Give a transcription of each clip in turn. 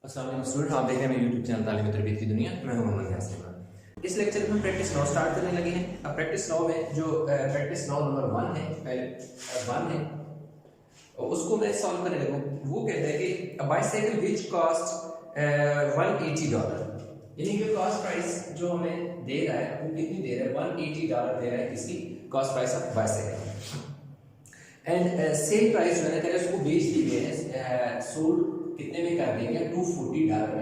अस्सलाम वालेकुम स्टूडेंट, आप देख रहे हैं मेरे यूट्यूब चैनल तालीम तरबियत की दुनिया। मैं हूं मोहम्मद यासिन। इस लेक्चर में हम प्रैक्टिस 9 स्टार्ट करने लगे हैं। अब प्रैक्टिस 9 में जो प्रैक्टिस 9 नंबर 1 है, पहले 1 है और उसको मैं सॉल्व करने लगा। वो कहता है कि अ बाइसाइकिल व्हिच कॉस्ट $180, यानी कि कॉस्ट प्राइस जो हमें दे रहा है वो कितनी दे रहा है, $180 दे रहा है किसकी, cost price of bicycle. And sale price जो है ना उसको बेच दी गई है, सोल्ड कितने में कर दिया गया, $240 में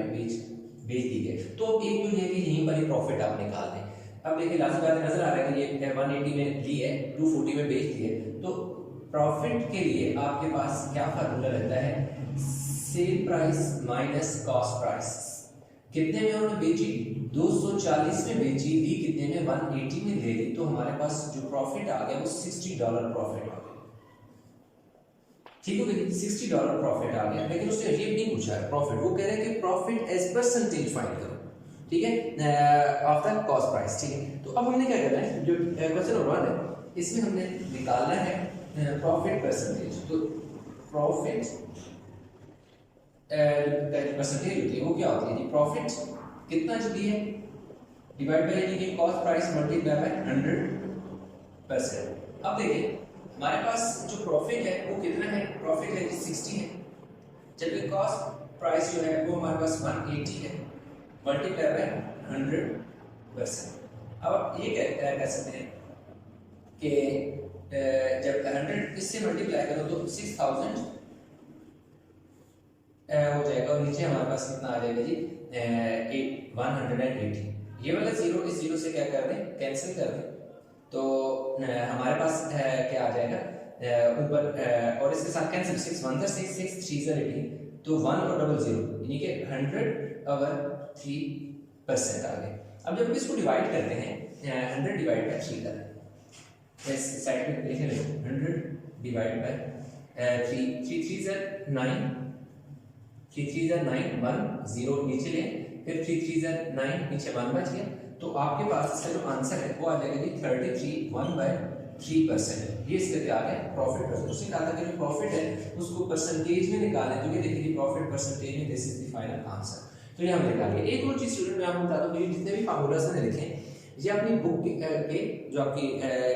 बेच दी गई। तो अब एक तो ये कि यहीं पर ही प्रॉफिट आप निकाल दें। अब देखिए लास्ट बार नजर आ रहा है कि ये 180 में ली है, 240 में बेच दी है। तो प्रॉफिट के लिए आपके पास क्या फार्मूला रहता है, sale price minus cost price. कितने में उन्होंने बेची, 240 में बेची, ली कितने में, 180 में ले ली। तो हमारे पास जो प्रॉफिट आ गया वो $60 प्रॉफिट आ गया। ठीक हो गई, $60 प्रॉफिट आ गया। लेकिन उसने रेट नहीं पूछा है प्रॉफिट, वो कह रहे हैं कि प्रॉफिट एज परसेंटेज फाइंड करो, ठीक है, ऑफ द कॉस्ट प्राइस। ठीक है, तो अब हमने क्या करना है, जो क्वेश्चन नंबर 1 है इसमें हमने निकालना है प्रॉफिट परसेंटेज। तो प्रॉफिट परसेंटेज होती है वो क्या होती है जी, प्रॉफिट कितना जो दी है डिवाइड बाय यानी कि कॉस्ट प्राइस मल्टीप्लाई बाय 100%। अब देखिए हमारे पास जो प्रॉफिट है वो कितना है, प्रॉफिट है 60 है, जबकि कॉस्ट प्राइस जो है वो हमारे पास 180 है, मल्टीप्लाई बाय 100%। अब आप ये कह सकते हैं कि जब 100 इससे मल्टीप्लाई करो तो 6000 हो जाएगा और नीचे हमारे पास कितना आ जाएगा जी, 180। ये वाला जीरो इस जीरो से क्या कर दें, कैंसिल कर दें, तो हमारे पास क्या आ जाएगा ऊपर और इसके साथ कैंसिल, 6 1 6 6 3 18, तो 1 और डबल 0 यानी कि 100/3% आ गए। अब जब इसको डिवाइड करते हैं 100 डिवाइड बाय 3 करें, इस साइड में लिख लें 100 डिवाइड बाय 3, 3 3 9, 3 3 9, 1 0 नीचे लें, फिर 3 3 9 नीचे 1 बच गया। तो आपके पास इसका जो आंसर है वो आ जाएगा जी 33.1/3%। ये इसके आ गया प्रॉफिट परसेंटेज। उसने कहा था कि जो प्रॉफिट है उसको परसेंटेज में निकालें, तो ये देखिए प्रॉफिट परसेंटेज में this is the final answer. तो ये हम निकाल लिए। एक और चीज स्टूडेंट मैं आपको बता दूं कि जितने भी फार्मूलास मैंने लिखे हैं ये अपनी बुक के जो आपकी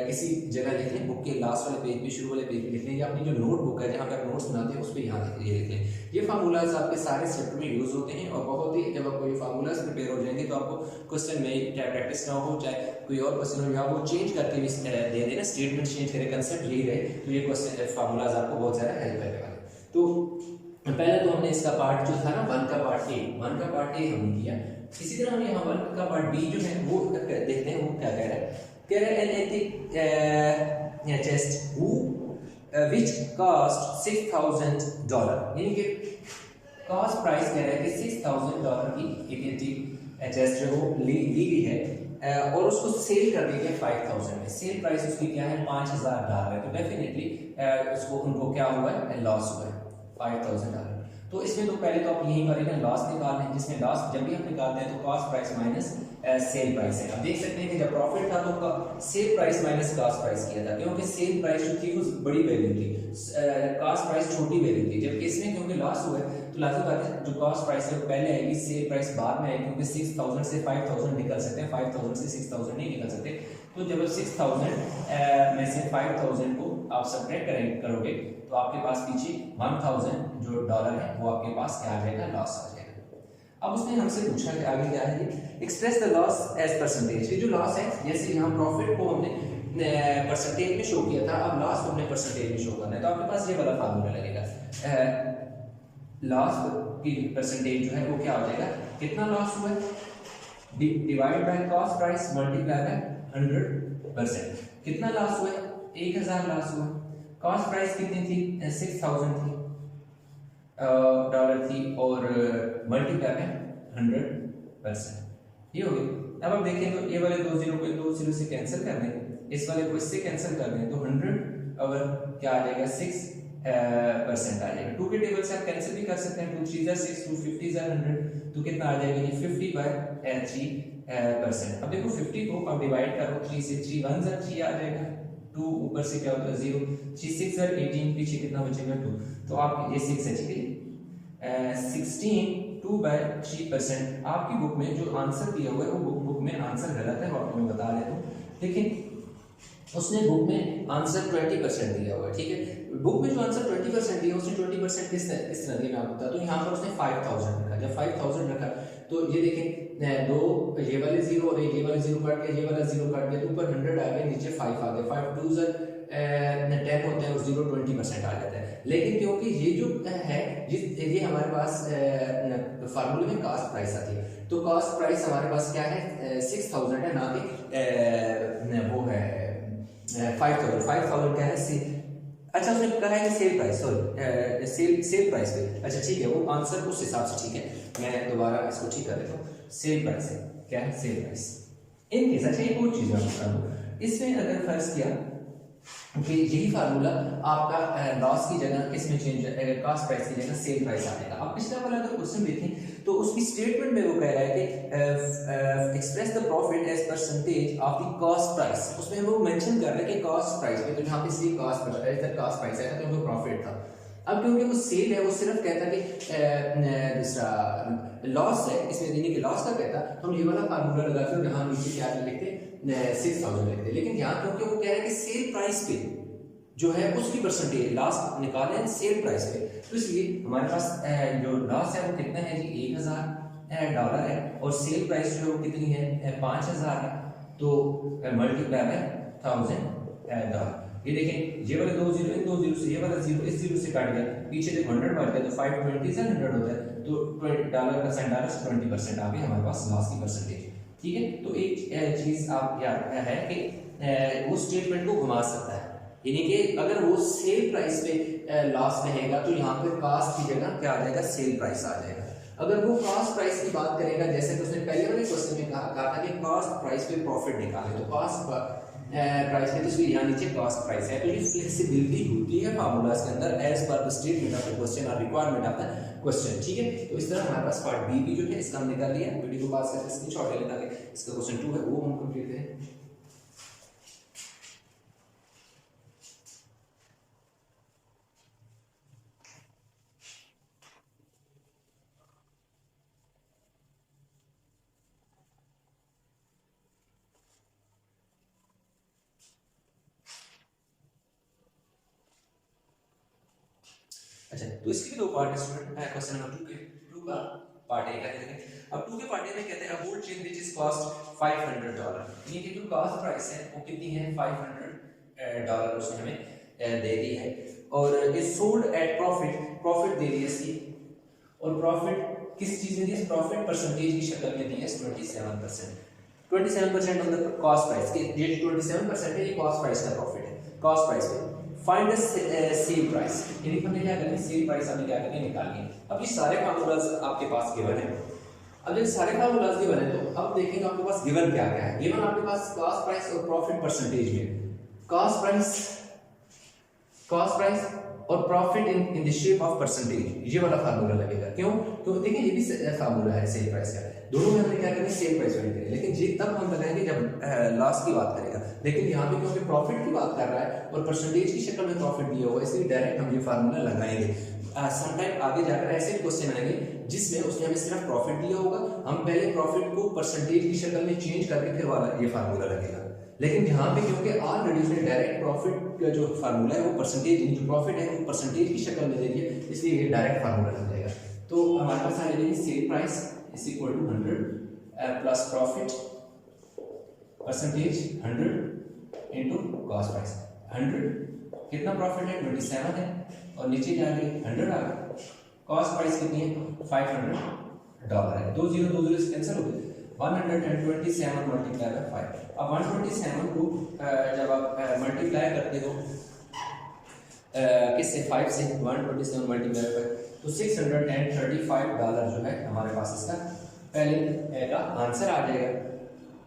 किसी जगह लिख लें, बुक के लास्ट वाले पेज पे, शुरू वाले पेज पे लिख लें, या अपनी जो नोटबुक है जहाँ पे आप नोट्स बनाते हैं उस पे यहाँ लिख लें। ये फार्मूलाज आपके सारे चैप्टर में यूज होते हैं और बहुत ही जब आपको ये फार्मूलाज प्रिपेयर हो जाएंगे तो आपको क्वेश्चन में चाहे प्रैक्टिस ना हो चाहे कोई और क्वेश्चन हो, आप वो चेंज करके भी दे देना, स्टेटमेंट चेंज करें, कंसेप्ट यही रहे, तो ये क्वेश्चन फार्मूलाज आपको बहुत सारा हेल्प करने वाले। तो पहले तो हमने इसका पार्ट जो था ना 1 का पार्ट ए हमने किया। इसी तरह हम यहाँ 1 का पार्ट बी जो है वो देखते हैं, वो क्या कह रहा है, कह रहा है an antique chest which cost $6,000, यानी कि कॉस्ट प्राइस कह रहा है कि $6,000 की एक एंटिक चेस्ट जो वो ली गई है और उसको सेल कर दिया गया 5,000 में। सेल प्राइस उसकी क्या है, $5,000 है, तो डेफिनेटली उसको उनको क्या हुआ है, लॉस हुआ है $5,000। तो इसमें तो पहले तो आप यहीं पर लॉस निकाल लें, जिसमें लॉस जब भी हम निकालते हैं तो cost price minus sale price है। आप देख सकते हैं कि जब प्रॉफिट था तो sale price minus cost price किया था, क्योंकि सेल प्राइस जो थी वो बड़ी वैल्यू थी, कॉस्ट प्राइस छोटी वैल्यू थी। जबकि इसमें क्योंकि लॉस हुआ है तो लाजिम बात है जो कॉस्ट प्राइस है वो पहले आएगी, सेल प्राइस बाद में आएगी, क्योंकि 6,000 से 5,000 निकल सकते हैं, 5,000 से 6,000 नहीं निकल सकते। तो जब 6,000 में से 5,000 को आप सब्ट्रैक्ट करोगे तो आपके पास पीछे 1,000 जो डॉलर है वो आपके पास क्या आ जाएगा, लॉस आ जाएगा। अब उसने हमसे पूछा कि आगे क्या है, express the loss as percentage. ये जो लॉस है, जैसे यहाँ प्रॉफिट को हमने परसेंटेज में शो किया था, अब लॉस को हमने परसेंटेज में शो करना है, तो आपके पास ये वाला फार्मूला लगेगा, लॉस की परसेंटेज जो है वो क्या हो जाएगा, कितना लॉस हुआ है, divide by cost price multiply by 100%। कितना लॉस हुआ है, 1,000 लॉस हुआ। कॉस्ट प्राइस कितनी थी, 6,000 थी डॉलर थी, और मल्टीप्लाई में 100%। ये हो गई। अब आप देखें तो ये वाले 2 जीरो को 2 जीरो से कैंसिल कर दें, इस वाले को इससे कैंसिल कर दें, तो 100 और क्या आ जाएगा, 6% आ जाएगा। 2 के टेबल से आप कैंसिल भी कर सकते हैं, 2 3 6, 2 50 100, तो कितना आ जाएगा ये 50/3%। अब देखो 50 को आप डिवाइड करो 3 से, 3 1 3 आ जाएगा, 2 ऊपर से क्या होता है 0, 3 6 18, पीछे कितना बचेगा 2, तो आप ये 6 है, ठीक है, 16 2 2/3%। आपकी बुक में जो आंसर दिया हुआ है वो बुक में आंसर गलत है, आपको मैं बता देता हूँ। लेकिन उसने बुक में आंसर 20% दिया हुआ है, ठीक है। बुक में जो आंसर 20% दिया उसने 20% किस तरह दिया मैं आपको बता दूं। यहाँ पर उसने 5000 रखा। जब 5000 रखा तो ये देखें दो ये वाले जीरो और ये वाले जीरो काट गया, ये वाला जीरो काट गया, तो ऊपर 100 आ गया, नीचे 5 आ गया। 5 2 10 होते हैं और 0 20% आ जाता है। लेकिन क्योंकि ये जो है ये हमारे पास फार्मूले में कास्ट प्राइस आती है, तो कास्ट प्राइस हमारे पास क्या है 6000 है, ना कि वो है 5000 क्या है सी। अच्छा उसने कहा है कि sale price, sorry sale price पे। अच्छा ठीक है, वो आंसर उस हिसाब से ठीक है, मैं दोबारा इसको ठीक कर देता हूँ। सेल प्राइस है, क्या है सेल प्राइस। इन केस अच्छा एक और चीज मैं बता दूँ, इसमें अगर फर्ज किया कि यही फार्मूला आपका लॉस की जगह किस में चेंज है, कास्ट प्राइस की जगह सेल प्राइस आएगा। आप पिछला वाला अगर क्वेश्चन देखें तो उसकी स्टेटमेंट में वो कह रहा है कि express the profit as percentage of the cost price. उसमें वो मेंशन कर रहा है कि कॉस्ट प्राइस पे, तो यहाँ पे इसलिए कास्ट प्राइस आएगा क्योंकि प्रॉफिट था। अब क्योंकि वो सेल है, वो सिर्फ कहता कि दूसरा लॉस है, इसमें देने के लॉस का कहता, तो हम ये वाला फार्मूला लगाते हैं, यहाँ नीचे क्या लिखते 6000 लिखते। लेकिन यहाँ क्योंकि वो कह रहा है कि सेल प्राइस पे जो है उसकी परसेंटेज लास्ट निकालें सेल प्राइस पे, तो इसलिए हमारे पास जो लॉस है वो कितना है जी $1000 है, और सेल प्राइस जो है वो कितनी है 5000 है, तो मल्टीप्लाई बाय $1000। ये देखें ये वाले दो जीरो, इन दो जीरो से ये वाला जीरो इस जीरो से काट गया, पीछे देखो 100 बढ़ गया, तो 520 से 100 होता है, तो $20 से 20% आ गई हमारे पास लॉस की परसेंटेज, ठीक है। तो एक चीज आप याद है कि वो स्टेटमेंट को घुमा सकता है, यानी कि अगर वो सेल प्राइस पे लॉस कहेगा तो यहाँ पे कास्ट की जगह क्या आ जाएगा सेल प्राइस आ जाएगा। अगर वो कास्ट प्राइस की बात करेगा, जैसे कि उसने पहले वाले क्वेश्चन में कहा था कि कास्ट प्राइस पे प्रॉफिट निकाले, तो कास्ट प्राइस पे तो यहाँ नीचे कास्ट प्राइस है, तो ये फ्लेक्सिबिलिटी होती है फार्मूलाज के अंदर as per the statement of the question और रिक्वायरमेंट ऑफ द क्वेश्चन, ठीक है। तो इस तरह हमारे पास पार्ट बी भी जो है इसका हम निकाल लिया। वीडियो को पास करके स्क्रीनशॉट ले लेना ताकि इसका क्वेश्चन 2 है वो हम कंप्लीट करें। अच्छा तो इसके भी दो पार्ट है स्टूडेंट, क्वेश्चन नंबर 2 के 2 का पार्ट ए का देखें। अब 2 के पार्ट ए में कहते हैं a gold chain which is cost $500, ये कि जो कास्ट प्राइस है वो कितनी है $500 उसने हमें दे दी है, और इज सोल्ड एट प्रॉफिट दे दी है इसकी, और प्रॉफिट किस चीज में दी है, प्रॉफिट परसेंटेज की शक्ल में दी है 27% ऑन द कॉस्ट प्राइस के, ये 27% है ये कॉस्ट प्राइस का प्रॉफिट है, कॉस्ट प्राइस पे फाइंड द सेल प्राइस, यानी हमने क्या करना है सेल प्राइस हमें क्या करना है निकालनी है। अब ये सारे फार्मूलाज आपके पास गिवन है, अब जब सारे फार्मूलाज गिवन है तो अब देखेंगे आपके पास गिवन क्या क्या है। गिवन आपके पास कॉस्ट प्राइस और प्रॉफिट परसेंटेज में कॉस्ट प्राइस और profit in the shape of percentage, ये वाला फार्मूला लगेगा। क्यों? तो देखिए ये भी फार्मूला है सेल प्राइस का, दोनों में हमने क्या करना है सेल प्राइस वाली करेंगे, लेकिन ये तब हम लगाएंगे जब लॉस की बात करेगा। लेकिन यहाँ पे क्योंकि प्रॉफिट की बात कर रहा है और परसेंटेज की शक्ल में प्रॉफिट दिया हुआ है, इसलिए डायरेक्ट हम ये फार्मूला लगाएंगे। समटाइम आगे जाकर ऐसे क्वेश्चन आएंगे जिसमें उसने हमें सिर्फ प्रॉफिट दिया होगा, हम पहले प्रॉफिट को परसेंटेज की शक्ल में चेंज करके फिर वाला ये फार्मूला लगेगा। लेकिन यहाँ पे क्योंकि ऑलरेडी उसने डायरेक्ट प्रॉफिट का जो फार्मूला है वो परसेंटेज, जो प्रॉफिट है वो परसेंटेज की शक्ल में दे दी है, इसलिए ये डायरेक्ट फार्मूला लग जाएगा। तो हमारे पास आ जाएगी sale price is equal to 100 plus profit percentage 100 into cost price. 100 कितना प्रॉफिट है 27 है, और नीचे जाके 100 आ गया, कॉस्ट प्राइस कितनी है $500 है, 2 जीरो से कैंसिल हो गए, 127 मल्टीप्लाई बाय 5। अब 127 को जब आप मल्टीप्लाई करते हो किससे 5 से, 127 मल्टीप्लाई बाय, तो $635 जो है हमारे पास इसका पहले का आंसर आ जाएगा।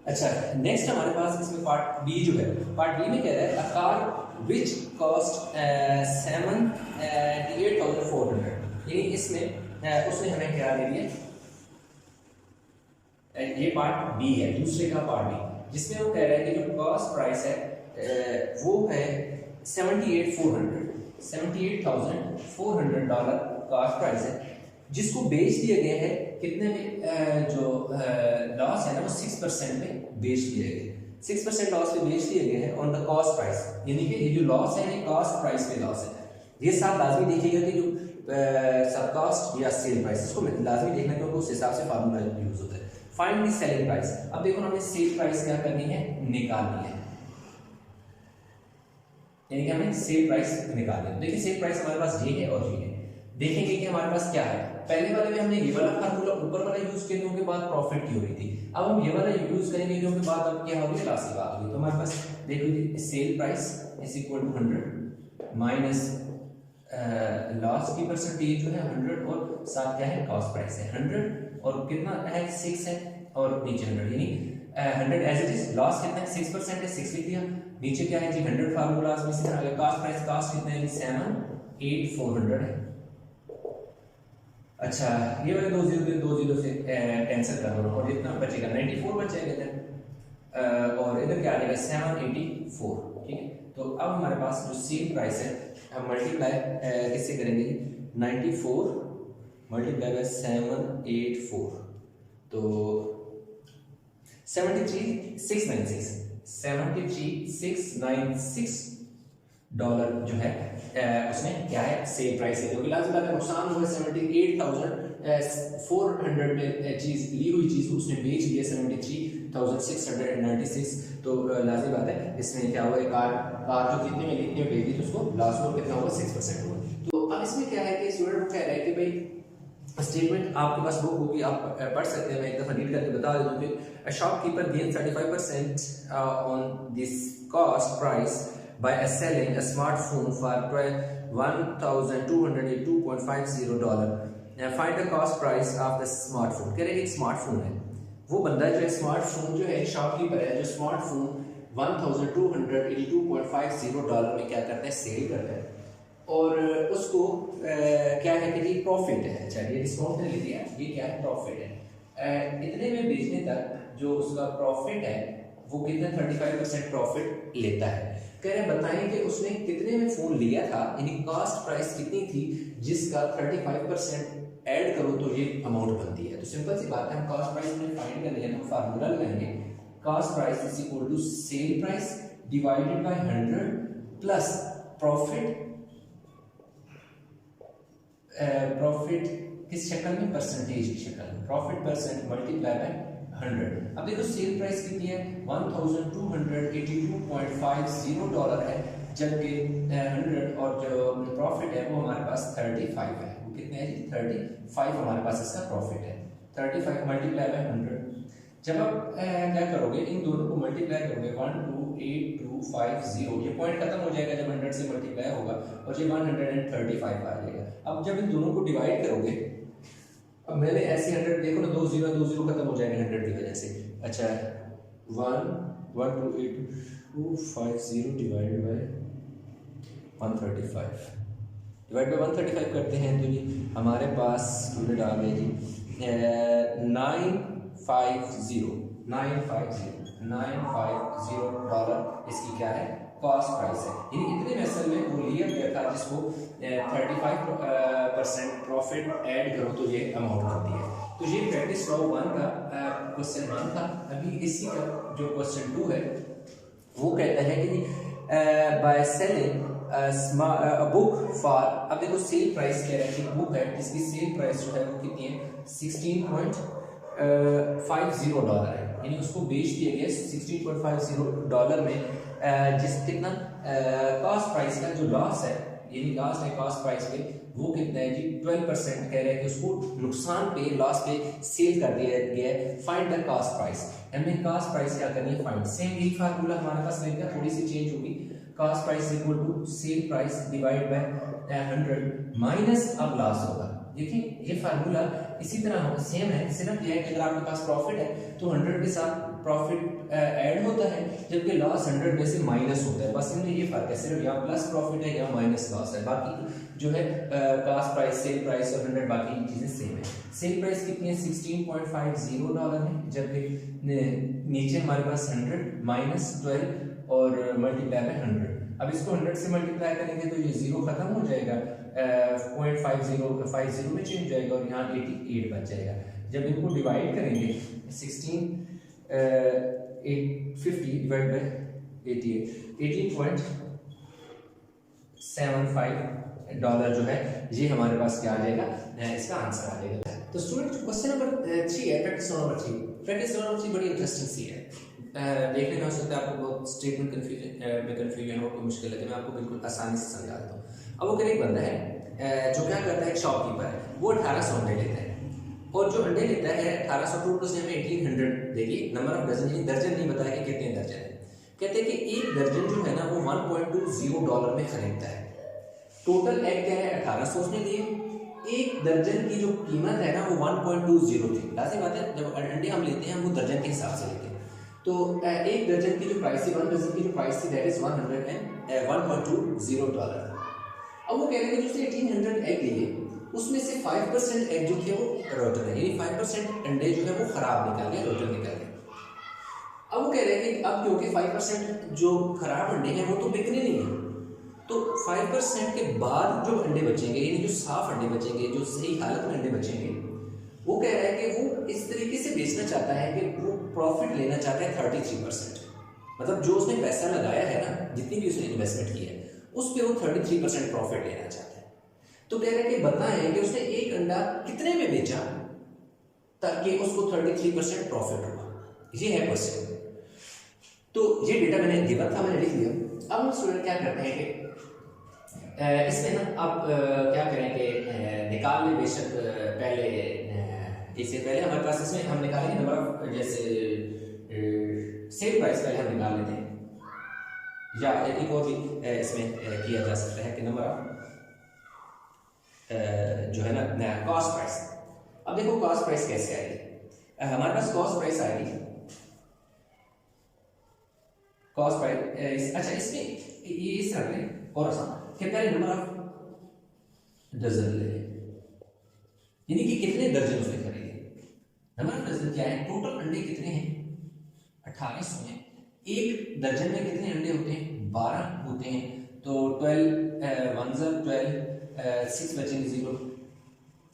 अच्छा नेक्स्ट हमारे पास इसमें पार्ट बी जो है, पार्ट बी में कह रहा है अ कार विच कॉस्ट 78,400, यानी इसमें उसने हमें क्या दे दिया, ये पार्ट बी है, दूसरे का पार्ट बी, जिसमें वो कह रहा है कि जो कॉस्ट प्राइस है वो है 78,400 $78,400 कॉस्ट प्राइस है, जिसको बेच दिया गया है कितने में जो लॉस है ना वो 6% में बेच लिए गए, 6% लॉस पे बेच दिए गए हैं ऑन द कॉस्ट प्राइस, यानी कि ये जो लॉस है ये कॉस्ट प्राइस पे लॉस है। ये साथ लाजमी देखिएगा कि जो सब कॉस्ट या सेल प्राइस, इसको लाजमी देखना क्योंकि उस हिसाब से फार्मूला यूज होता है। Find the selling price. अब देखो हमें सेल प्राइस क्या करनी है, निकालनी है, यानी कि हमें सेल प्राइस निकालनी है। देखिए सेल प्राइस हमारे पास ये है और ये है। देखेंगे कि हमारे पास क्या है, पहले वाले में हमने ये वाला फार्मूला ऊपर वाला यूज किया क्योंकि बात प्रॉफिट की हो रही थी, अब हम ये वाला यूज करेंगे क्योंकि बात अब क्या होगी, लॉस की बात होगी। तो हमारे पास देखो जी sale price is equal to 100 minus loss की परसेंटेज जो है 100 और साथ क्या है कॉस्ट प्राइस है 100 और कितना है 6 है और नीचे 100, यानी 100 एज इट इज, लॉस कितना है 6% है 6 लिख दिया, नीचे क्या है जी 100 फार्मूलाज में से आगे कॉस्ट प्राइस, कॉस्ट कितना है 78400 है। अच्छा ये वाले 2 से कैंसिल कर दो और जितना बचेगा 94 बच जाएगा इधर और इधर क्या आ जाएगा 784, ठीक है। तो अब हमारे पास जो सेल प्राइस है हम मल्टीप्लाई किससे करेंगे, 94 मल्टीप्लाई बाय 784 तो 73696 डॉलर जो है उसमें क्या है सेल प्राइस है, क्योंकि लाजमी बात है नुकसान हुआ 78,400 में चीज ली हुई चीज उसने बेच लिया 73,696, तो लाजमी बात है इसमें क्या हुआ, कार जो कितने में लिखने बेच दी तो उसको लॉस हुआ कितना हुआ 6% हुआ। तो अब इसमें क्या है कि स्टूडेंट कह रहा है कि भाई स्टेटमेंट आपके पास बुक होगी आप पढ़ सकते हैं, मैं एक दफा रीड करके बता देता हूं कि shopkeeper gain 35% on this cost price by selling a smartphone for $1,282.50 and find the cost price of the smartphone। कह रहे हैं एक स्मार्टफोन है, वो बंदा जो है स्मार्टफोन जो है शॉपकीपर है जो स्मार्टफोन $1,282.50 में क्या करता है सेल करता है और उसको क्या है कि प्रॉफिट है, चलिए डिस्काउंट नहीं लिया, ये क्या है प्रॉफिट है, इतने में बेचने तक जो उसका प्रॉफिट है वो कितना 35% प्रॉफिट लेता है। कह रहे बताएं कि उसने कितने में फोन लिया था, यानी कॉस्ट प्राइस कितनी थी जिसका 35% ऐड करो तो ये अमाउंट बनती है। तो सिंपल सी बात है हम कॉस्ट प्राइस में फाइंड करने हैं तो फार्मूला लगाएंगे cost price is equal to sale price divided by 100 plus profit, profit किस शक्ल में, परसेंटेज की शक्ल में, प्रॉफिट परसेंट मल्टीप्लाई बाय 100। अब देखो सेल प्राइस कितनी है $1,282.50 है, जबकि 100 और जो प्रॉफिट है वो हमारे पास 35 है, वो कितने है 35 हमारे पास इसका प्रॉफिट है, 35 मल्टीप्लाई बाय 100। जब आप क्या करोगे इन दोनों को मल्टीप्लाई करोगे 128,250, ये पॉइंट खत्म हो जाएगा जब 100 से मल्टीप्लाई होगा और ये 135 आ जाएगा। अब जब इन दोनों को डिवाइड करोगे, अब मैंने ऐसे 100 देखो ना 2 0 खत्म हो जाएंगे 100 की वजह से। अच्छा 128,250 डिवाइडेड बाय 135 करते हैं तो जी हमारे पास स्टूडेंट आ गए जी 950 इसकी क्या है कॉस्ट प्राइस है, यानी इतने में असल में वो लिया गया था जिसको 35% प्रॉफिट ऐड करो तो ये अमाउंट बनती है। तो ये प्रैक्टिस प्रॉब्लम 1 का क्वेश्चन 1 था। अभी इसी का जो क्वेश्चन 2 है वो कहता है कि बाय सेलिंग बुक फॉर, अब देखो सेल प्राइस कह रहा है कि बुक है जिसकी सेल प्राइस जो है वो कितनी है $16.50 है, यानी उसको बेच दिया गया $16.50 में जिस कितना कॉस्ट प्राइस का जो लॉस है, यानी लॉस है कॉस्ट प्राइस पे वो कितना है जी 12% कह रहे हैं कि उसको नुकसान पे लॉस पे सेल कर दिया गया है। फाइंड द कॉस्ट प्राइस, हमने कॉस्ट प्राइस क्या करनी है फाइंड, सेम यही फार्मूला हमारे पास लगेगा, थोड़ी सी चेंज होगी, cost price equal to sale price divide by 100 minus अब लॉस होगा। देखिए ये फार्मूला इसी तरह सेम है, सिर्फ ये है कि अगर आपके पास प्रॉफिट है तो 100 के साथ प्रॉफिट ऐड होता है जबकि लॉस 100 में से माइनस होता है, बस इनमें ये फर्क है, सिर्फ यहाँ प्लस प्रॉफिट है या माइनस लॉस है, बाकी जो है कॉस्ट प्राइस सेल प्राइस और 100 बाकी चीजें सेम है। सेल प्राइस कितनी है $16.50 है, जबकि नीचे हमारे पास 100 माइनस 12 और मल्टीप्लाई बाय 100। अब इसको 100 से मल्टीप्लाई करेंगे तो ये 0 खत्म हो जाएगा, 0.50 में चेंज जाएगा और यहाँ 88 बच जाएगा। जब इनको डिवाइड करेंगे 850 डिवाइड बाय 18.75 जो है ये हमारे पास क्या आ जाएगा, इसका आंसर आ जाएगा। तो स्टूडेंट क्वेश्चन नंबर 3 है, प्रैक्टिस नंबर 3। प्रैक्टिस नंबर 3 बड़ी इंटरेस्टिंग सी है। देखने में हो सकता है आपको बहुत स्टेटमेंट कंफ्यूजन हो, कोई मुश्किल लगे, मैं आपको बिल्कुल आसानी से समझा देता हूँ। अब वो एक बंदा है जो क्या करता है, एक शॉपकीपर है, वो 1800 अंडे लेता है और जो अंडे लेता है 1800 टोटल से हमें 1800 देखिए नंबर ऑफ डजन, ये दर्जन नहीं बताया कि कितने दर्जन है। कहते हैं कि एक दर्जन जो है ना वो $1.20 में खरीदता है। टोटल एग क्या है 1800 उसने लिए, एक दर्जन की जो कीमत है ना वो 1.20 थी। लाजिम बात है, जब अंडे हम लेते हैं हम वो दर्जन के हिसाब से लेते हैं। तो एक दर्जन की जो प्राइस थी, 1 डजन की जो प्राइस थी दैट इज $1.20। अब वो कह रहे हैं कि जो उसने 1800 एग लिए उसमें से 5% एग जो थे वो रोटन है, यानी 5% अंडे जो है वो खराब निकल गए, रोटन निकल गए। अब वो कह रहे हैं कि अब क्योंकि 5% जो खराब अंडे हैं वो तो बिकने नहीं है, तो 5% के बाद जो अंडे बचेंगे, यानी जो साफ अंडे बचेंगे, जो सही हालत में अंडे बचेंगे, वो कह रहा है कि वो इस तरीके से बेचना चाहता है कि वो प्रॉफिट लेना चाहता है 33%। मतलब जो उसने पैसा लगाया है ना, जितनी भी उसने इन्वेस्टमेंट की है उस पर वो 33% प्रॉफिट लेना चाहता है। तो कह रहे हैं कि बताएं कि उसने एक अंडा कितने में बेचा ताकि उसको 33% प्रॉफिट हुआ। ये है क्वेश्चन। तो ये डेटा मैंने गिवन था, मैंने लिख दिया। अब हम स्टूडेंट क्या करते हैं कि इसमें ना आप क्या करें कि निकाल लें बेशक पहले, इससे पहले हमारे पास इसमें हम निकालेंगे नंबर ऑफ, जैसे सेल प्राइस पहले हम निकाल लेते हैं, या एक और भी इसमें किया जा सकता है कि नंबर ऑफ जो है ना कॉस्ट प्राइस। अब देखो कॉस्ट प्राइस कैसे आएगी, हमारे पास कॉस्ट प्राइस आएगी, कॉस्ट प्राइस अच्छा इसमें ये इस तरह लें और आसान कि पहले नंबर ऑफ डजन ले, यानी कि कितने दर्जन उसने खरीदे। नंबर ऑफ डजन क्या है, टोटल अंडे कितने हैं 1800 हैं, एक दर्जन में कितने अंडे होते हैं 12 होते हैं, तो 12 1 12 6 बचेंगे 0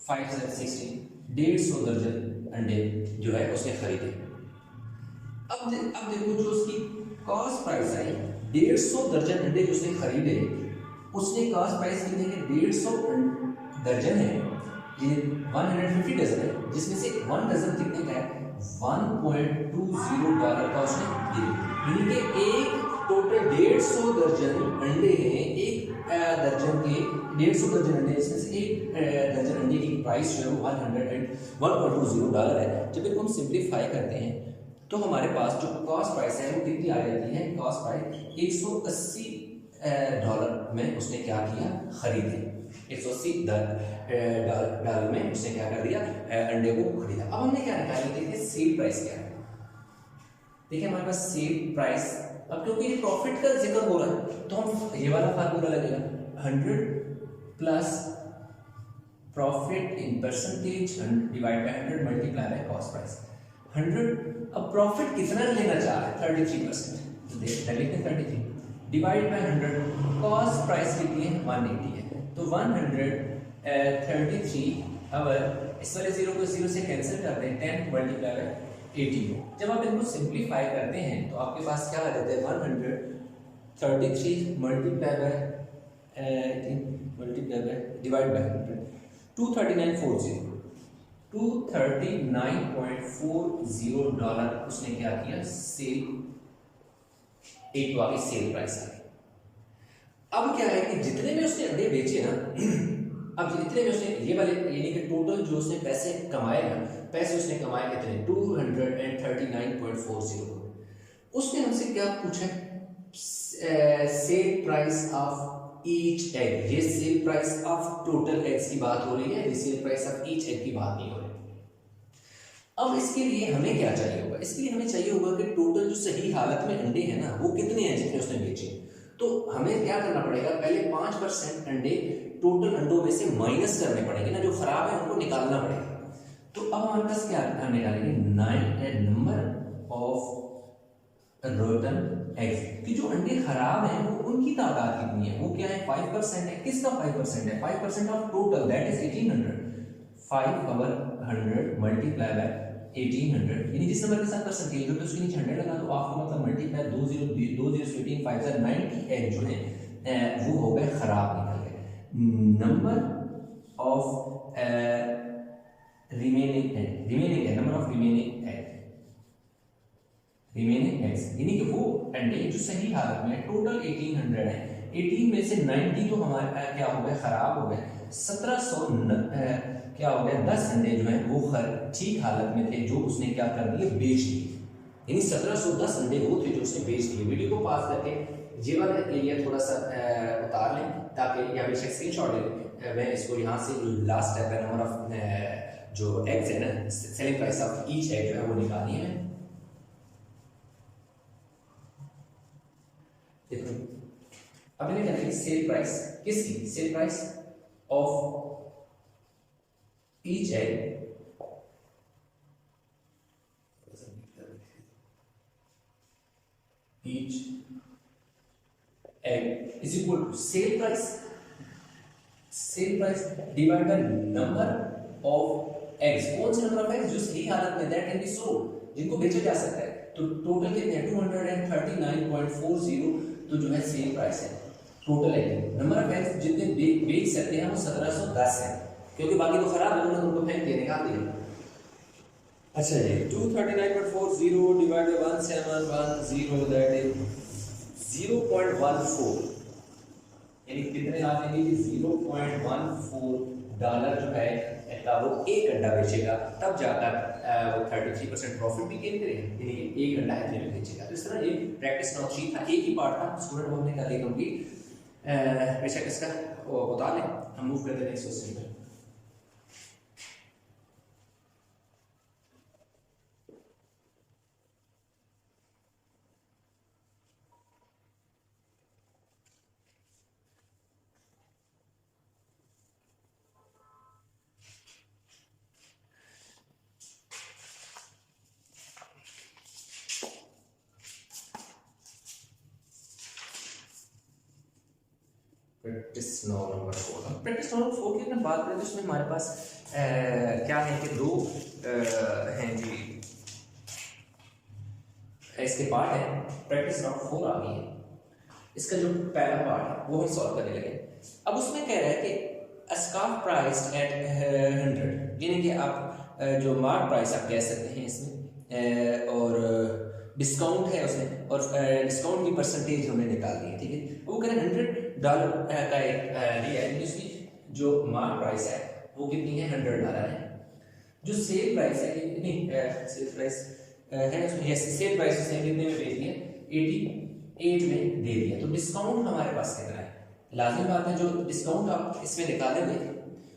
5 7 16 150 दर्जन अंडे जो है उसने खरीदे। अब देखो जो उसकी कॉस्ट प्राइस आई 150 दर्जन अंडे जो उसने खरीदे, उसने कॉस्ट प्राइस कितने के 150 दर्जन है, ये 150 डजन है, जिसमें से 1 डजन कितने का है $1.20 का उसने दिया, यानी कि एक टोटल 150 दर्जन अंडे हैं, एक दर्जन के 150 दर्जन अंडे, इसमें से एक दर्जन अंडे की प्राइस जो है $1.20 है। जब इसको हम सिंप्लीफाई करते हैं तो हमारे पास जो कॉस्ट प्राइस है वो कितनी आ जाती है, कॉस्ट प्राइस $180 में उसने क्या किया, खरीदे, $180 में उसने क्या कर दिया, अंडे को खरीदा। अब हमने क्या निकाली, देखिए सेल प्राइस क्या है। देखिए हमारे पास सेल प्राइस, अब क्योंकि ये प्रॉफिट का जिक्र हो रहा है तो हम ये वाला फार्मूला लगेगा 100 plus profit in percentage divide by 100 multiply by cost price 100। अब प्रॉफिट कितना लेना चाह रहा है 33%, तो देखते हैं 33 डिवाइड बाय 100, कॉस्ट प्राइस कितनी है 180 है, तो 133। अब इस वाले 0 को 0 से कैंसिल कर दें, 10 मल्टीप्लाई बाय 80 में जब आप इनको सिंप्लीफाई करते हैं तो आपके पास क्या आ जाता है 133 multiply by 18 multiply by divide by 100 $239.40 उसने क्या किया, सेल, एक तो आगे सेल प्राइस आ गई। अब क्या है कि जितने में उसने अंडे बेचे ना, अब जितने में उसने ये वाले यानी कि टोटल जो उसने पैसे कमाए ना, पैसे उसने कमाए कितने 239.40, उसने हमसे क्या पूछा, sale price of each egg. ये sale price of total eggs की बात हो रही है, ये sale price of each egg की बात नहीं हो रही। अब इसके लिए हमें क्या चाहिए होगा, इसके लिए हमें चाहिए होगा कि टोटल जो सही हालत में अंडे हैं ना वो कितने हैं जितने उसने बेचे। तो हमें क्या करना पड़ेगा, पहले 5% अंडे टोटल अंडों में से माइनस करने पड़ेंगे ना, जो खराब है उनको निकालना पड़ेगा। तो अब हमारे पास क्या निकालेंगे, 9 नंबर ऑफ रोटन एग्स, कि जो अंडे खराब हैं वो उनकी तादाद कितनी है, वो क्या है 5% है। किसका 5% है, 5% of total that is 1800। 5/100 multiply by 1800, यानी जिस नंबर के साथ परसेंटेज हो तो उसके नीचे 100 लगा दो, आपको मतलब मल्टीप्लाई 20 5 90 एग जो है वो हो गए खराब निकल गए। Number of remaining egg, number of remaining eggs, यानी कि वो अंडे जो सही हालत में टोटल 1800 है, 18 में से 90 तो हमारे क्या हो गए खराब हो गए, 1700 क्या हो गया 10 अंडे जो हैं वो ठीक हालत में थे जो उसने क्या कर दिए बेच दिए, यानी 1710 अंडे वो थे जो उसने बेच दिए। वीडियो को पास करके ये वाला एरिया थोड़ा सा उतार लें ताकि यहाँ पे स्क्रीनशॉट ले लें। मैं इसको यहाँ से जो लास्ट स्टेप है नंबर ऑफ जो एग्स है ना, selling price of each egg जो है वो निकालनी है। देखो अब मैंने क्या लिखा, सेल प्राइस किसकी, cell price of each egg is equal to sale price divided by number of eggs। कौन से नंबर ऑफ एग्स जो सही हालत में that can be sold, जिनको बेचा जा सकता है, तो टोटल कितने हैं 239.40, तो जो है सेल प्राइस है total egg. Number of eggs जितने बेच सकते हैं वो 1710 है, क्योंकि बाकी तो खराब है उनको फेंक के निकाल दिया। अच्छा जी 239.40 डिवाइडेड बाय 1710 दैट इज 0.14, यानी कितने आ जाएंगे कि 0.14 डॉलर जो है वो एक अंडा बेचेगा, तब जाकर वो 33% प्रॉफिट भी गेन करेगा, यानी एक अंडा है जो बेचेगा। तो इस तरह ये प्रैक्टिस नंबर 3 था, एक ही पार्ट था, स्टूडेंट हमने कर लिया कंप्लीट। बेशक इसका वो बता लें, हम मूव करते हैं नेक्स्ट क्वेश्चन पे। प्रैक्टिस नंबर 4, प्रैक्टिस नंबर 4 की अगर बात करें तो इसमें हमारे पास क्या है कि दो हैं जी इसके पार्ट है। प्रैक्टिस नंबर 4 आ गई है, इसका जो पहला पार्ट है वो हम सॉल्व करने लगे। अब उसमें कह रहा है कि स्कार्फ प्राइस्ड एट 100, यानी कि आप जो मार्क प्राइस आप कह सकते हैं इसमें, और डिस्काउंट है उसमें, और डिस्काउंट की परसेंटेज हमने निकाल दी है, ठीक है। वो कह रहे हैं $100 का एक लिया है, जिसकी जो मार्क प्राइस है वो कितनी है $100 है। जो सेल प्राइस है नहीं सेल प्राइस है उसमें सेल प्राइस उसने कितने में बेच दिया 88 में दे दिया, तो डिस्काउंट हमारे पास कितना है। लाजिम बात है जो डिस्काउंट आप इसमें निकालेंगे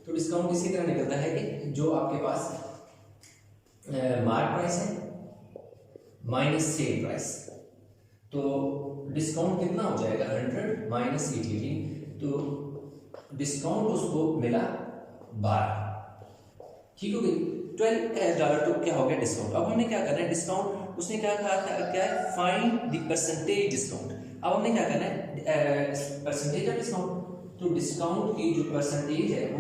तो डिस्काउंट इसी तरह निकलता है कि जो आपके पास मार्क प्राइस है माइनस सेल प्राइस, तो डिस्काउंट कितना हो जाएगा 100 माइनस 88, तो डिस्काउंट उसको मिला 12, ठीक हो गई। $12 तो क्या हो गया डिस्काउंट। अब हमने क्या करना है, डिस्काउंट उसने क्या कहा था, क्या है फाइंड द परसेंटेज डिस्काउंट। अब हमने क्या करना है परसेंटेज ऑफ डिस्काउंट, तो डिस्काउंट की जो परसेंटेज है वो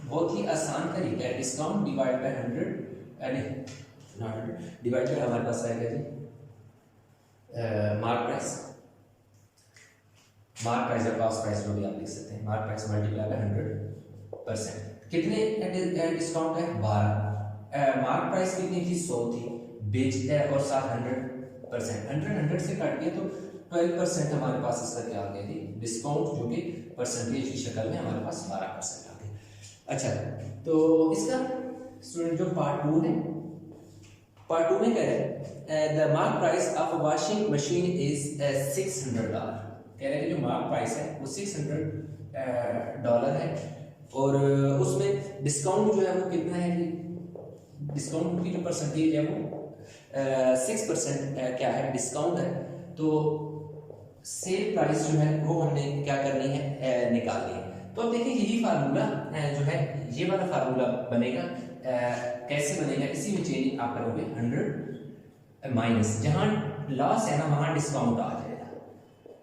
बहुत ही आसान तरीका है, discount divide by 100 divide by हमारे पास आएगा जी मार्क प्राइस या कॉस्ट प्राइस जो भी आप लिख सकते हैं, मार्क प्राइस मल्टीप्लाई बाय 100%। कितने डिस्काउंट है 12, मार्क प्राइस कितनी थी 100 थी, बेचता है और साथ 100%, 100 से काट दिया तो 12% हमारे पास इसका क्या आ गया थी डिस्काउंट, जो कि परसेंटेज की शक्ल में हमारे पास 12% आ गया। अच्छा तो इसका स्टूडेंट जो पार्ट 2 है, पार्ट 2 में कह रहे हैं the mark price of washing machine is $600, कह रहे हैं कि जो मार्क प्राइस है वो $600 है, और उसमें डिस्काउंट जो है वो कितना है कि डिस्काउंट की जो परसेंटेज है वो 6% क्या है डिस्काउंट है, तो सेल प्राइस जो है वो हमने क्या करनी है निकालनी है। तो अब देखिए यही फार्मूला जो है ये वाला फार्मूला बनेगा, कैसे बनेगा, इसी में चेंज आप करोगे 100 माइनस जहां लॉस है ना वहां डिस्काउंट आ जाएगा,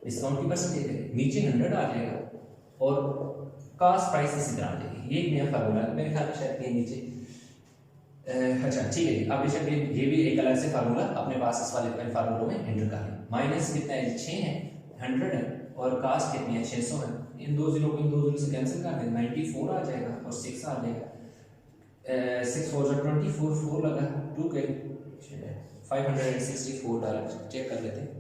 डिस्काउंट की परसेंटेज है नीचे 100 आ जाएगा, और कास्ट प्राइस इसी तरह आ जाएगी। ये एक नया फार्मूला है मेरे ख्याल में शायद कहीं नीचे, अच्छा ठीक है, आप बेशक ये भी एक अलग से फार्मूला अपने पास इस वाले फार्मूलों में एंटर कर लें। माइनस कितना है 6 है, 100 है और कास्ट कितनी है 600 है। इन दो जीरो को इन दो जीरो से कैंसिल कर दें, 94 आ जाएगा और 6 आ जाएगा। 6 4 24, 4 लगा 2 के $564 चेक कर लेते हैं।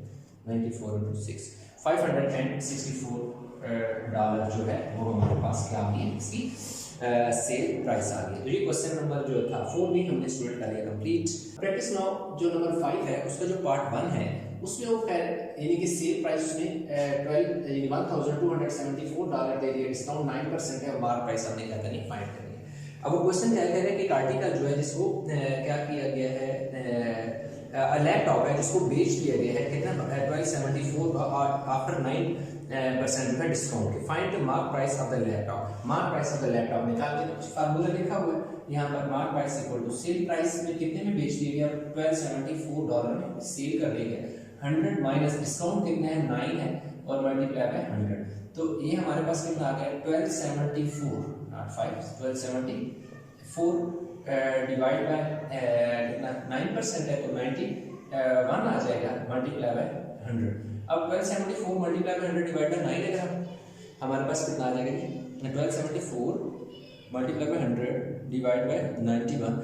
94 × 6 $564 जो है वो हमारे पास क्या आ गई है, इसकी सेल प्राइस आ गई। तो ये क्वेश्चन नंबर जो था 4 भी हमने स्टूडेंट कर लिया कंप्लीट। प्रैक्टिस नाउ जो नंबर 5 है उसका जो पार्ट 1 है उसमें वो यानी कि सेल प्राइस उसने $12,274 दे दिया, डिस्काउंट 9% है और मार्क प्राइस हमने क्या करनी फाइंड करनी है। अब वो क्वेश्चन क्या कह रहा है कि एक आर्टिकल जो है जिसको क्या किया गया है, लैपटॉप है जिसको बेच दिया गया है कितना 1274 आफ्टर 9% जो है डिस्काउंट के, find the mark price of the laptop. Mark price of the laptop निकाल के कुछ फार्मूला लिखा हुआ है यहाँ पर, mark price equal to sale price में कितने में बेच दिया गया $1274 में सेल कर दिया गया, 100 माइनस डिस्काउंट कितना है 9 है और मल्टीप्लाई बाय 100, तो ये हमारे पास कितना आ गया 1274 नॉट 5 1274 डिवाइड बाय कितना 9% है तो 91 आ जाएगा मल्टीप्लाई बाय 100। अब 1274 मल्टीप्लाई बाय 100 डिवाइड बाय 9 अगर हमारे पास कितना आ जाएगा 1274 मल्टीप्लाई बाय 100 डिवाइड बाय 91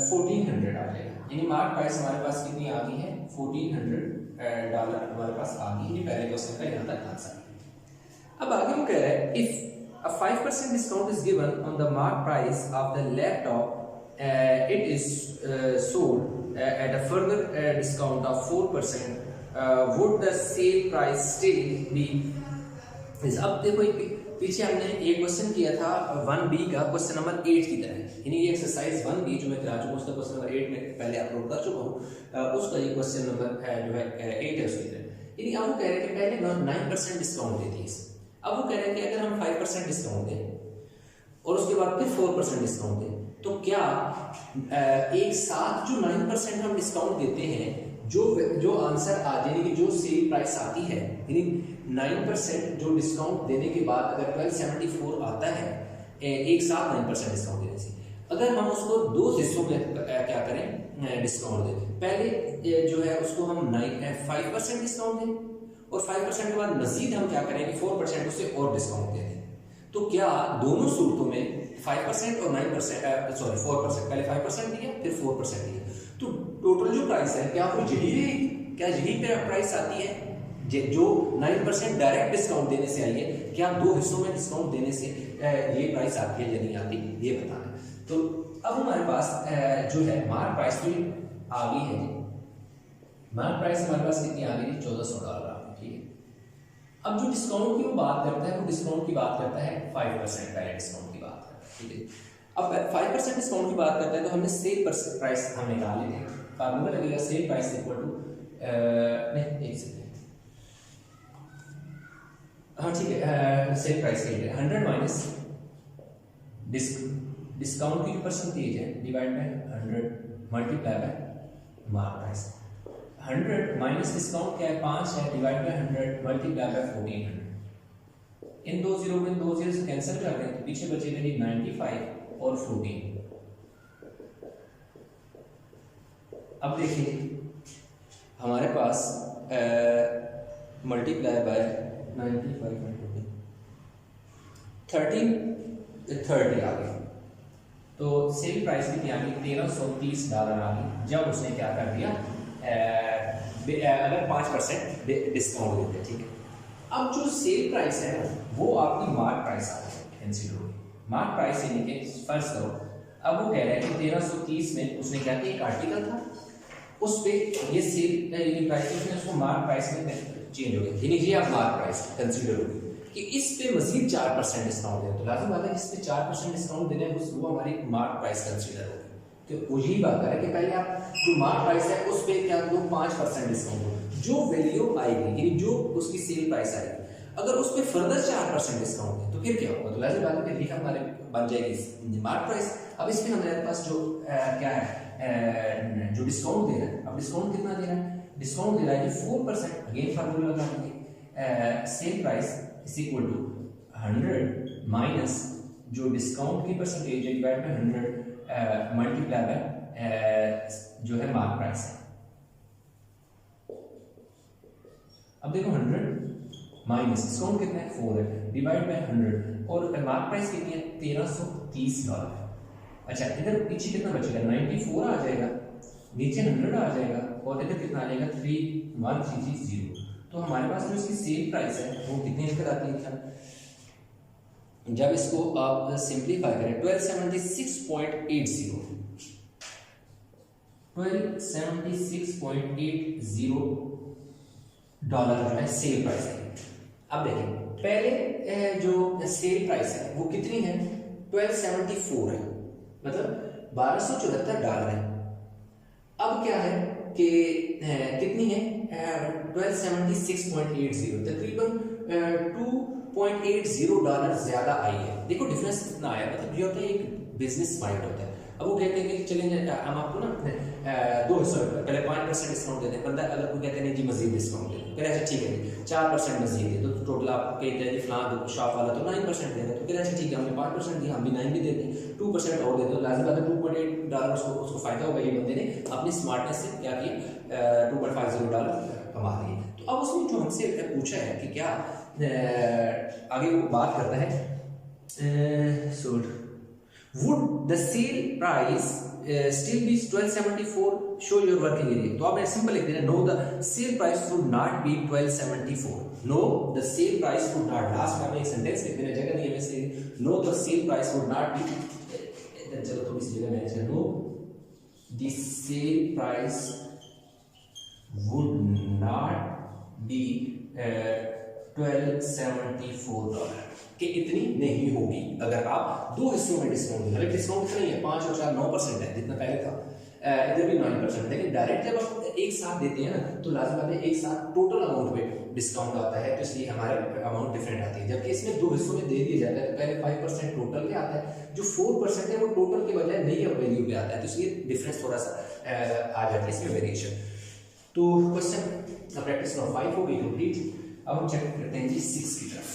1400 आ जाएगा। यानी मार्क प्राइस हमारे पास कितनी आ गई है $1400 हमारे पास आ गई। ये पहले क्वेश्चन का यहाँ तक आंसर। अब आगे वो कह रहा है if a 5% discount is given on the mark price of the laptop, it is sold at a further discount of 4%, would the sale price still be is? अब देखो पीछे हमने एक क्वेश्चन किया था 1B का क्वेश्चन नंबर 8 की तरह, यानी ये एक्सरसाइज 1B जो मैं करा चुका हूँ उसका क्वेश्चन नंबर 8 में पहले अपलोड कर चुका हूँ, उसका ये क्वेश्चन नंबर जो है 8 है उसकी तरह। यानी अब वो कह रहे हैं कि पहले 9% डिस्काउंट देती है, अब वो कह रहे हैं कि अगर हम 5% डिस्काउंट दें और उसके बाद फिर 4% डिस्काउंट दें तो क्या एक साथ जो 9% हम डिस्काउंट देते हैं जो आंसर आ जाए कि जो सेल प्राइस आती है, यानी 9% जो डिस्काउंट देने के बाद अगर 1274 आता है एक साथ 9% डिस्काउंट देने से, अगर हम उसको दो हिस्सों में क्या करें डिस्काउंट दें, पहले जो है उसको हम 5% डिस्काउंट दें और 5% के बाद मजीद हम क्या करें कि 4% उसे और डिस्काउंट दे दें, तो क्या दोनों सूरतों में 5% और 9% सॉरी 4% पहले 5% दिया फिर 4% दिया, तो टोटल जो प्राइस है क्या वो यही रहेगी, क्या यही प्राइस आती है जो 9% डायरेक्ट डिस्काउंट देने से आई है, क्या दो हिस्सों में डिस्काउंट देने से ये प्राइस आती है या नहीं आती, ये बताना है। तो अब हमारे पास जो है मार्क प्राइस तो आ गई है, मार्क प्राइस हमारे पास कितनी आ गई $1400 आ गई, ठीक है। अब जो डिस्काउंट की वो बात करता है वो डिस्काउंट की बात करता है 5% पहले डिस्काउंट की बात करता है, ठीक है। अब 5% डिस्काउंट की बात करता है तो हमने सेल प्राइस हम निकाल लेंगे, फार्मूला लगेगा सेल प्राइस इक्वल टू नहीं एक सेकंड, हाँ ठीक है, सेल प्राइस के लिए 100 माइनस डिस्काउंट की परसेंटेज है divide by 100 multiply bye mark price, 100 minus discount क्या है 5 है डिवाइड बाय 100 मल्टीप्लाई बाय 1400, इन दो जीरो में दो जीरो से कैंसिल कर दें तो पीछे बचेगा 95 और 14। अब देखिए हमारे पास मल्टीप्लाई बाय 95 और 14 30 आ गई, तो सेल प्राइस कितनी आ गई $1330 आ गई जब उसने क्या कर दिया अगर 5% डिस्काउंट देते, ठीक है। अब जो सेल प्राइस है वो आपकी मार्क प्राइस आ गई कंसीडर होगी, मार्क प्राइस यानी कि फर्ज करो अब वो कह रहा है कि 1330 में उसने क्या किया एक आर्टिकल था उस पे ये सेल प्राइस उसने उसको मार्क प्राइस में चेंज हो गया, यानी ये अब मार्क प्राइस कंसीडर होगी कि इस पे मजीद 4% डिस्काउंट है तो लाजिम बात है इस पे 4% डिस्काउंट देने वो हमारी मार्क प्राइस कंसीडर होगी। तो वही बात है कि पहले आप जो मार्क प्राइस है उस पे क्या दो 5% डिस्काउंट हो, जो वैल्यू आएगी यानी जो उसकी सेल प्राइस आएगी अगर उस पे फर्दर 4% डिस्काउंट है तो फिर क्या होगा, तो लाजिम बात है फिर हमारे बन जाएगी मार्क प्राइस। अब इसमें हमारे पास जो क्या है जो डिस्काउंट दे रहा है, अब डिस्काउंट कितना दे रहा है, डिस्काउंट दे रहा है 4%, अगेन फार्मूला लगा देंगे sale price is equal to 100 minus जो डिस्काउंट की परसेंटेज है डिवाइड बाय 100 मल्टीप्लाई बाय जो है मार्क प्राइस है। अब देखो 100 माइनस डिस्काउंट कितना है 4 है डिवाइड बाय 100 और मार्क प्राइस कितनी है $1330। अच्छा इधर पीछे कितना बचेगा 94 आ जाएगा, नीचे 100 आ जाएगा और इधर कितना आ जाएगा 31330। तो हमारे पास जो इसकी सेल प्राइस है वो कितनी निकल आती है? जब इसको आप सिंप्लीफाई करें 1276.80 $1276.80 जो है सेल प्राइस है। अब देखें पहले जो सेल प्राइस है वो कितनी है 1274 है, मतलब $1274 है। अब क्या है कि कितनी है 1276.80, तकरीबन $2.80 ज्यादा आई है। देखो डिफरेंस कितना आया, मतलब ये होता है एक बिजनेस माइंड होता है। अब वो कहते हैं कि चलें हम आपको ना 2 हिस्सों पहले 5% डिस्काउंट देते हैं, बंदा अगर कोई कहते हैं नहीं जी मजीद डिस्काउंट दे दो, कहते अच्छा ठीक है 4% मजीद दे दो, तो टोटल आप कहते हैं फलां शॉप वाला तो 9% दे दो, तो कहते अच्छा ठीक है हमने 5% दिया, हम भी 9 भी देते हैं, 2% और दे दो, लाजिम बात है $2.8 उसको फायदा होगा। ये बंदे ने अपनी स्मार्टनेस से क्या किया $2.50 कमा लिए। तो अब उसने जो हमसे पूछा है कि क्या आगे वो बात करता है would the sale price still be 1274, show your working area। तो आप सिंपल लिख देना no the sale price would not be 1274, no the sale price would not, last में हमें एक सेंटेंस लिख देना, जगह नहीं है वैसे no the sale price would not be, चलो थोड़ी सी जगह मैंने no the sale price would not be $1274 कि इतनी नहीं होगी अगर आप 2 हिस्सों में डिस्काउंट दें। हालांकि डिस्काउंट नहीं है 5 और 4 9% है जितना पहले था, इधर भी 9%, लेकिन डायरेक्ट जब आप एक साथ देते हैं ना तो लाजिम बात है एक साथ टोटल अमाउंट पे डिस्काउंट आता है, तो इसलिए हमारे अमाउंट डिफरेंट आती है। जबकि इसमें 2 हिस्सों में दे दिया जाता है, पहले 5% टोटल पे आता है, जो 4% है वो टोटल के बजाय नई वैल्यू पे आता है, तो इसलिए डिफरेंस थोड़ा सा आ जाता है इसमें वेरिएशन। तो क्वेश्चन प्रैक्टिस नंबर 5 हो गई कंप्लीट। अब हम चेक करते हैं जी 6 की तरफ।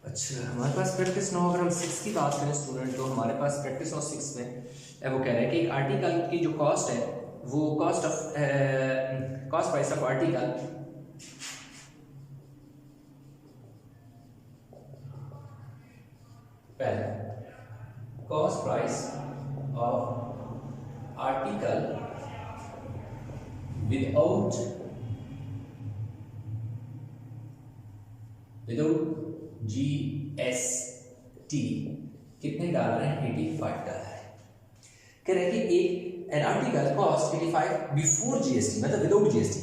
अच्छा हमारे पास प्रैक्टिस नो, अगर हम 6 की बात करें स्टूडेंट, तो हमारे पास प्रैक्टिस नो 6 में वो कह रहा है कि एक आर्टिकल की जो कॉस्ट है वो कॉस्ट प्राइस ऑफ आर्टिकल पहले cost price of article without GST कितने डॉलर है $85 है। कह रहे हैं कि एक an article cost 85 before GST, मतलब without GST,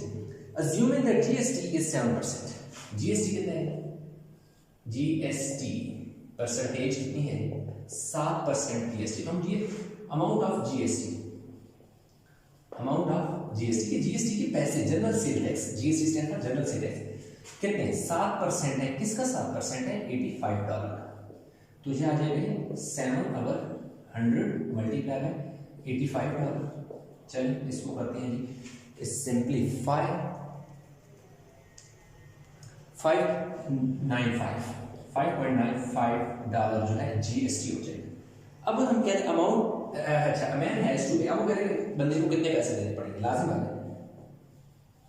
assuming that GST is 7%। GST कितना है? GST परसेंटेज कितनी है? 7% GST। तो हम ये अमाउंट ऑफ GST की GST के पैसे general sale tax, GST stand for general sale tax, कितने 7% है। किसका 7% है? $85 का। तो ये आ जाएगा 7 अगर 100 मल्टीप्लाई बाय $85। चलिए इसको करते हैं जी सिंपलीफाई, 5.95 जो है GST हो जाएगा। अब हम कह रहे हैं अमाउंट, अच्छा मैन हैज टू पे, अब वो कह रहे हैं बंदे को कितने पैसे देने पड़ेंगे, लाजिम बात है।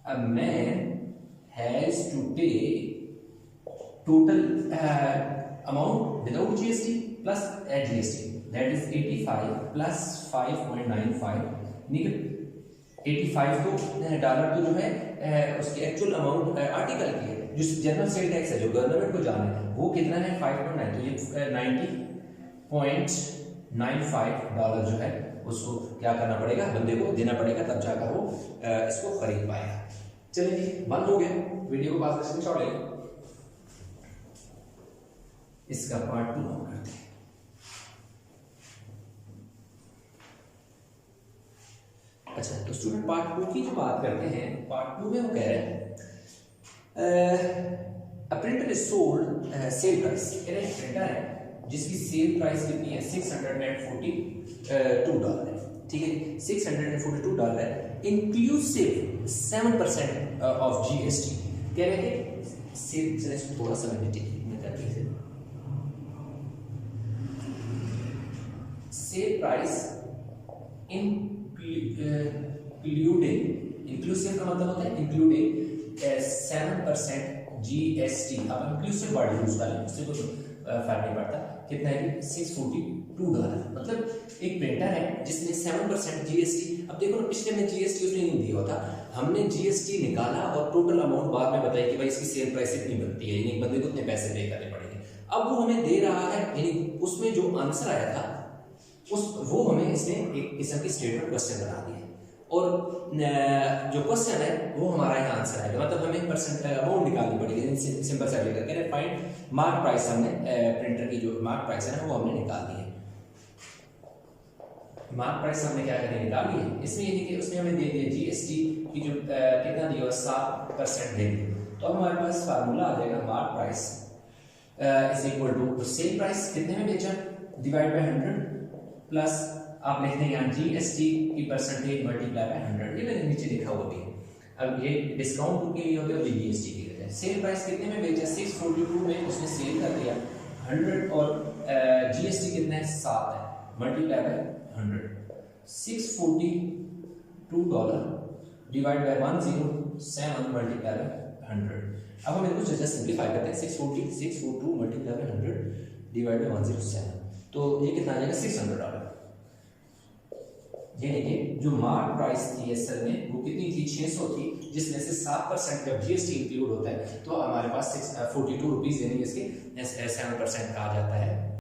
अब man has to pay total amount without GST plus at GST, that is 85 plus 5.95 निकल 85 तो डॉलर तो जो है उसकी एक्चुअल अमाउंट आर्टिकल की है, जो जनरल सेल टैक्स है जो गवर्नमेंट को जाना है वो कितना है 5.9, तो ये 90.95 जो है उसको क्या करना पड़ेगा, बंदे को देना पड़ेगा, तब जाकर वो इसको खरीद पाएगा। चलिए जी बंद हो गया, वीडियो को पास करके छोड़ लेंगे, इसका पार्ट 2 हम करते हैं। अच्छा तो स्टूडेंट पार्ट 2 की जो बात करते हैं, पार्ट 2 में वो कह रहे हैं a printer is sold sale price, printer है जिसकी सेल प्राइस कितनी है $642 है, ठीक है, $642 है, इंक्लूसिव 7% ऑफ जीएसटी। कह रहे थे सेल, थोड़ा सा सेल प्राइस इंक्लूडिंग, इंक्लूसिव का मतलब होता है इंक्लूडिंग 7% जीएसटी। अब इंक्लूसिव वर्ड यूज करें उससे कोई फर्क नहीं पड़ता, कितना है कि $642, मतलब एक प्रिंटर है जिसने 7% जीएसटी। अब देखो ना, पिछले में जीएसटी उसने नहीं दिया होता, हमने जीएसटी निकाला और टोटल अमाउंट बाद में बताया कि भाई इसकी सेल प्राइस इतनी बनती है, यानी बंदे को इतने पैसे पे करने पड़ेंगे। अब वो हमें दे रहा है, यानी उसमें जो आंसर आया था वो हमें इसने एक किस्म की स्टेटमेंट क्वेश्चन बना दिया, और जो क्वेश्चन है वो हमारा यहाँ आंसर आएगा, मतलब हमें परसेंट अमाउंट निकालनी पड़ेगी। सिंपल सा लेकर के फाइंड मार्क प्राइस, हमने प्रिंटर की जो मार्क प्राइस है ना वो हमने निकाल दी है। मार्क प्राइस हमने क्या करके निकाल ली है, इसमें ये कि उसने हमें दे दिया जीएसटी की जो कितना दिया 7% दे दिया, तो अब हमारे पास फार्मूला आ जाएगा mark price is equal to sale price कितने में बेचा डिवाइड बाय 100 प्लस आप लिखते हैं यहाँ जीएसटी की परसेंटेज मल्टीप्लाई बाय 100, ये मैंने नीचे लिखा हुआ भी है। अब ये डिस्काउंट के लिए होता है और जीएसटी के लिए। सेल प्राइस कितने में बेचा 642 में उसने सेल कर दिया 100, और जीएसटी कितना है 7 है, multiply by 100, $642 divide by 107 multiply by 100। अब हम इनको जैसे सिंपलीफाई करते हैं, 642 मल्टीप्लाई बाय 100 डिवाइड बाय 107, तो ये कितना आ जाएगा $600। ये देखिए जो मार्क प्राइस थी असल में वो कितनी थी 600 थी, जिसमें से 7% जब जीएसटी इंक्लूड होता है तो हमारे पास 42 रुपीज यानी इसके 7% कहा जाता है।